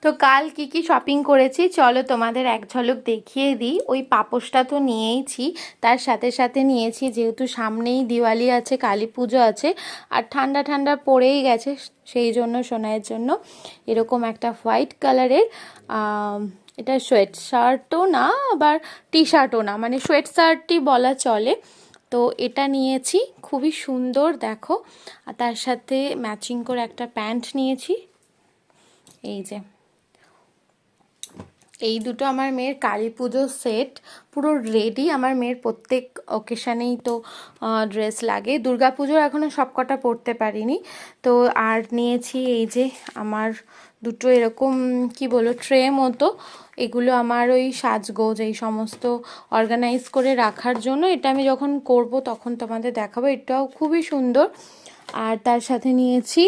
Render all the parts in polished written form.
তো কাল কি কি শপিং করেছি চলো তোমাদের এক ঝলক দেখিয়ে দিই। ওই পাপোশটা তো নিয়েইছি, তার সাথে সাথে নিয়েছি, যেহেতু সামনেই দিওয়ালি আছে, কালী পুজো আছে, আর ঠান্ডা ঠান্ডা পড়েই গেছে, সেই জন্য সোনাইয়ের জন্য এরকম একটা হোয়াইট কালারের এটা সোয়েট শার্টও না আবার টি শার্টও না, মানে সোয়েট শার্টই বলা চলে। তো এটা নিয়েছি, খুবই সুন্দর দেখো। আর তার সাথে ম্যাচিং করে একটা প্যান্ট নিয়েছি। এই যে এই দুটো আমার মেয়ের কালী পুজোর সেট, পুরো রেডি। আমার মেয়ের প্রত্যেক অকেশানেই তো ড্রেস লাগে। দুর্গা পুজোর এখনও সব কটা পরতে পারিনি। তো আর নিয়েছি এই যে আমার দুটো এরকম কি বলো ট্রে মতো, এগুলো আমার ওই সাজগোজ এই সমস্ত অর্গানাইজ করে রাখার জন্য। এটা আমি যখন করব তখন তোমাদের দেখাবো। এটাও খুবই সুন্দর। আর তার সাথে নিয়েছি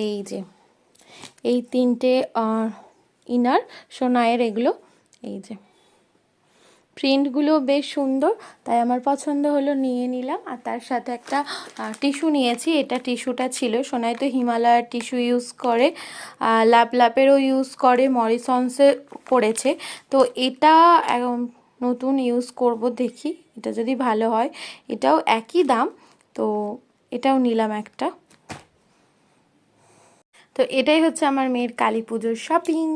এই যে এই তিনটে ইনার সোনাইয়ের, এগুলো এই যে প্রিন্টগুলো বেশ সুন্দর, তাই আমার পছন্দ হলো, নিয়ে নিলাম। আর তার সাথে একটা টিস্যু নিয়েছি। এটা টিস্যুটা ছিল, সোনাই তো হিমালয়ার টিস্যু ইউজ করে, ল্যাপেরও ইউজ করে, মরিসন্সে করেছে। তো এটা নতুন ইউজ করব, দেখি এটা যদি ভালো হয়। এটাও একই দাম, তো এটাও নিলাম একটা। তো এটাই হচ্ছে আমার মেয়ের কালী পুজোর শপিং।